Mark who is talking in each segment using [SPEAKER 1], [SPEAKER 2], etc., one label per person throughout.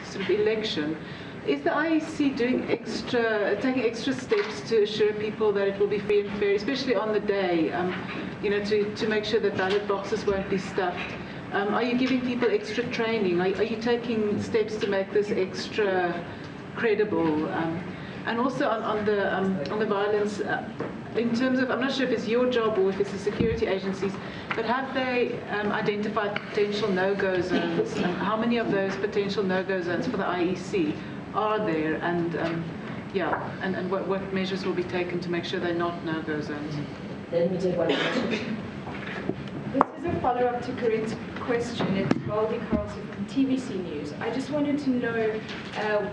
[SPEAKER 1] sort of election. Is the IEC taking extra steps to assure people that it will be free and fair, especially on the day, to make sure that ballot boxes won't be stuffed? Are you giving people extra training? Are you taking steps to make this extra credible? And also on the violence, in terms of, I'm not sure if it's your job or if it's the security agencies, but have they identified potential no-go zones? How many of those potential no-go zones for the IEC are there? And and what measures will be taken to make sure they're not no-go zones?
[SPEAKER 2] Let me take one question.
[SPEAKER 3] This is a follow-up to Corinne's question. It's Goldie Carlson from TVC News. I just wanted to know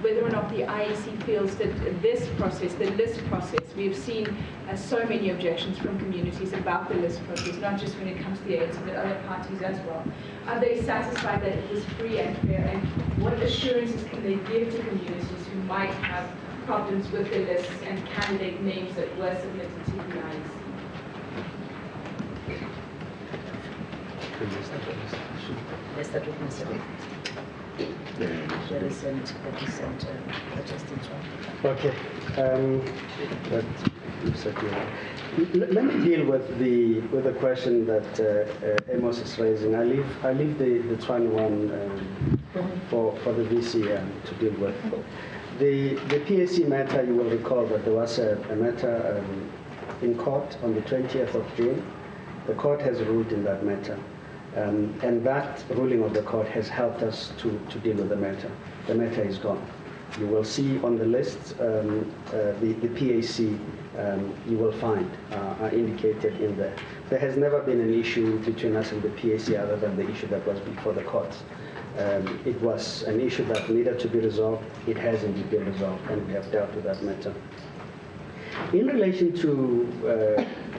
[SPEAKER 3] whether or not the IEC feels that this process, the list process, we've seen so many objections from communities about the list process, not just when it comes to the ANC, but other parties as well. Are they satisfied that it was free and fair? And what assurances can they give to communities who might have problems with the lists and candidate names that were submitted to the IEC?
[SPEAKER 2] Let's start with Mr.
[SPEAKER 4] Okay. Let me deal with the question that Amos is raising. I leave the Tshwane one for the VC to deal with. The PAC matter, you will recall that there was a matter in court on the 20th of June. The court has ruled in that matter. And that ruling of the court has helped us to deal with the matter. The matter is gone. You will see on the list the PAC you will find are indicated in there. There has never been an issue between us and the PAC other than the issue that was before the courts. It was an issue that needed to be resolved. It has indeed been resolved, and we have dealt with that matter. In relation to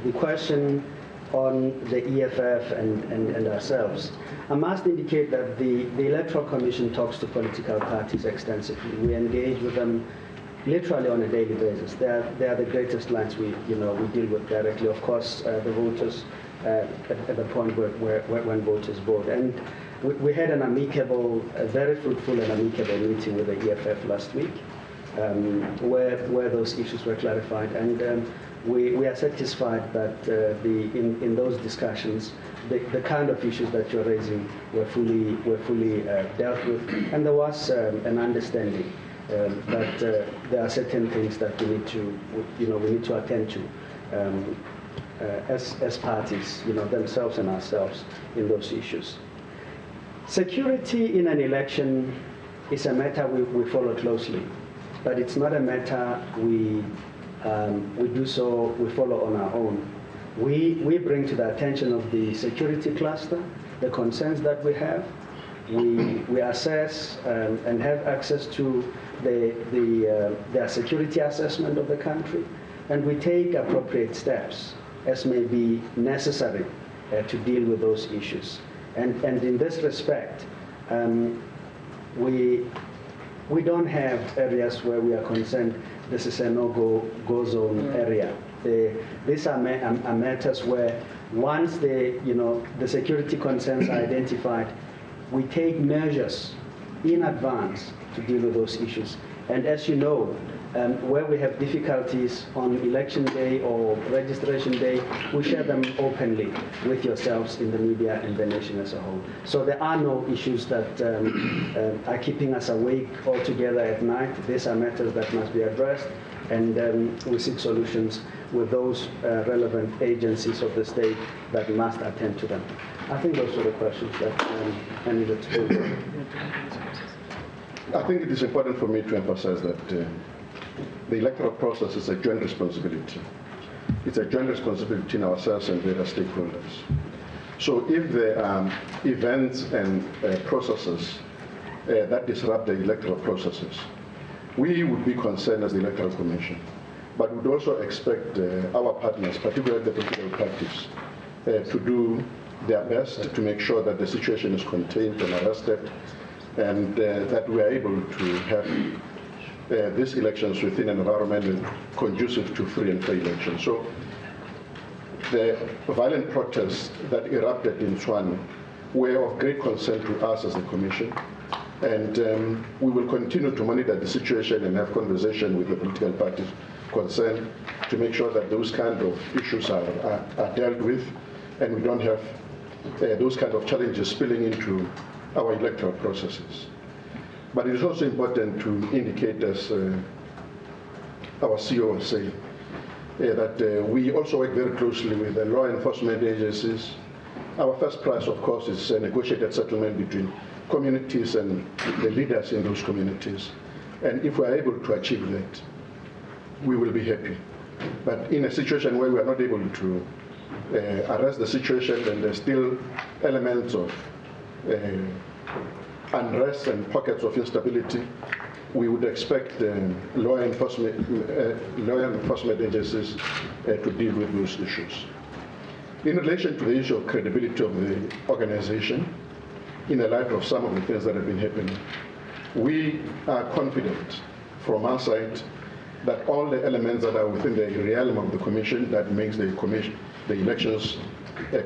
[SPEAKER 4] the question on the EFF and ourselves, I must indicate that the Electoral Commission talks to political parties extensively. We engage with them literally on a daily basis. They are the greatest lines we deal with directly. Of course, the voters at the point when voters vote. And we had a very fruitful and amicable meeting with the EFF last week, where those issues were clarified. And we are satisfied that in those discussions, the kind of issues that you're raising were fully dealt with, and there was an understanding that there are certain things that we need to attend to as parties, themselves and ourselves in those issues. Security in an election is a matter we follow closely, but it's not a matter we follow on our own. We bring to the attention of the security cluster the concerns that we have. We assess and have access to their security assessment of the country, and we take appropriate steps as may be necessary to deal with those issues. And in this respect, we don't have areas where we are concerned this is a no-go zone area. These are matters where once the security concerns are identified, we take measures in advance to deal with those issues. And as you know, where we have difficulties on election day or registration day, we share them openly with yourselves in the media and the nation as a whole. So there are no issues that are keeping us awake altogether at night. These are matters that must be addressed, and we seek solutions with those relevant agencies of the state that must attend to them. I think those were the questions that I needed to do.
[SPEAKER 5] I think it is important for me to emphasize that the electoral process is a joint responsibility. It's a joint responsibility between ourselves and various stakeholders. So if there are events and processes that disrupt the electoral processes, we would be concerned as the Electoral Commission, but would also expect our partners, particularly the political parties, to do their best to make sure that the situation is contained and arrested, and that we are able to have these elections within an environment conducive to free and fair elections. So the violent protests that erupted in Tshwane were of great concern to us as the Commission, And we will continue to monitor the situation and have conversation with the political parties concerned to make sure that those kind of issues are dealt with and we don't have those kind of challenges spilling into our electoral processes. But it is also important to indicate, as our CEO was saying, that we also work very closely with the law enforcement agencies. Our first prize, of course, is a negotiated settlement between communities and the leaders in those communities. And if we are able to achieve that, we will be happy. But in a situation where we are not able to arrest the situation and there's still elements of unrest and pockets of instability, we would expect law enforcement agencies to deal with those issues. In relation to the issue of credibility of the organization, in the light of some of the things that have been happening, we are confident from our side that all the elements that are within the realm of the Commission that makes the elections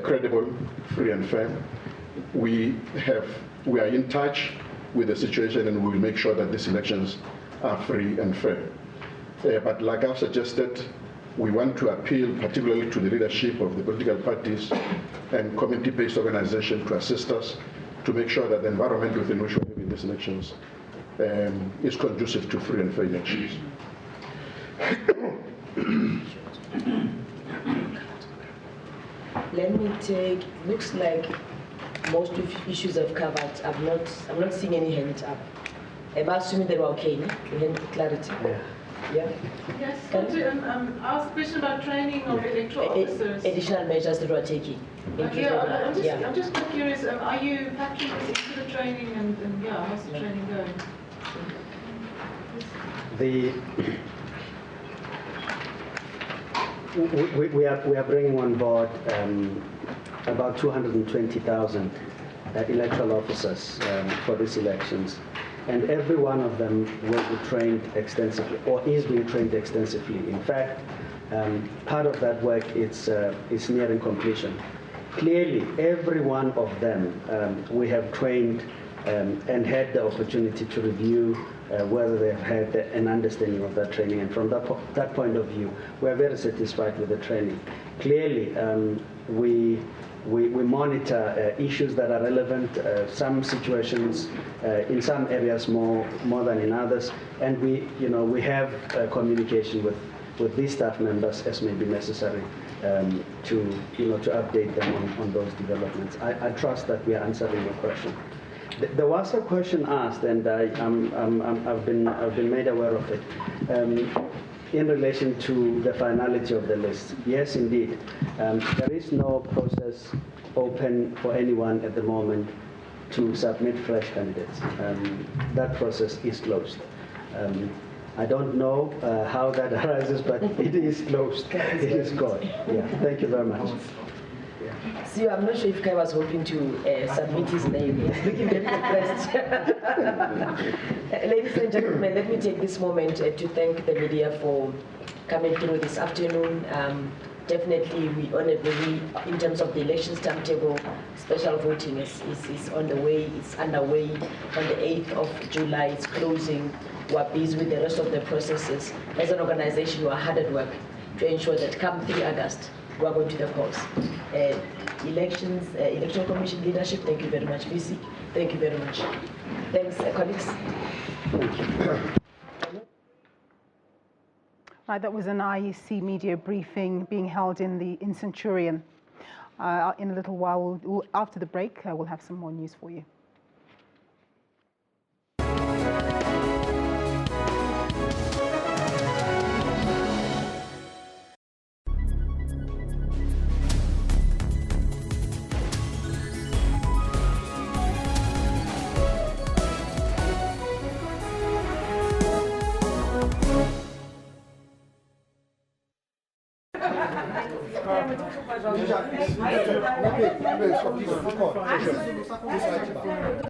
[SPEAKER 5] credible, free and fair, we are in touch with the situation and we will make sure that these elections are free and fair. But like I've suggested, we want to appeal particularly to the leadership of the political parties and community-based organizations to assist us to make sure that the environment within which we have in these elections is conducive to free and fair elections.
[SPEAKER 2] Let me take, looks like most of the issues I've covered. I'm not seeing any hands up. I'm assuming they were okay, no? The hand clarity. Yeah.
[SPEAKER 1] Yes, so to ask a question about training of electoral officers.
[SPEAKER 2] Additional measures that we're taking.
[SPEAKER 1] I'm just quite curious, are you factoring this into the training and how's the training going?
[SPEAKER 4] We are bringing on board about 220,000 electoral officers for these elections. And every one of them will be trained extensively, or is being trained extensively. In fact, part of that work is nearing completion. Clearly, every one of them we have trained and had the opportunity to review whether they have had an understanding of that training. And from that point of view, we are very satisfied with the training. Clearly, we monitor issues that are relevant, some situations in some areas more than in others, and we have communication with these staff members as may be necessary to update them on those developments. I trust that we are answering your question. There was a question asked, and I've been made aware of it. In relation to the finality of the list, yes, indeed. There is no process open for anyone at the moment to submit fresh candidates. That process is closed. I don't know how that arises, but it is closed. It is gone. Yeah. Thank you very much.
[SPEAKER 2] See, I'm not sure if Kai was hoping to submit his name. He's looking very depressed. Ladies and gentlemen, let me take this moment to thank the media for coming through this afternoon. Definitely, we honor in terms of the elections timetable, special voting is on the way, it's underway. On the 8th of July, it's closing. We're busy with the rest of the processes. As an organization, we're hard at work to ensure that come 3 August, we're going to the polls. Electoral Commission leadership, thank you very much. VC, thank you very much. Thanks, colleagues.
[SPEAKER 4] Thank you.
[SPEAKER 6] Right, that was an IEC media briefing being held in Centurion. In a little while, after the break, we'll have some more news for you.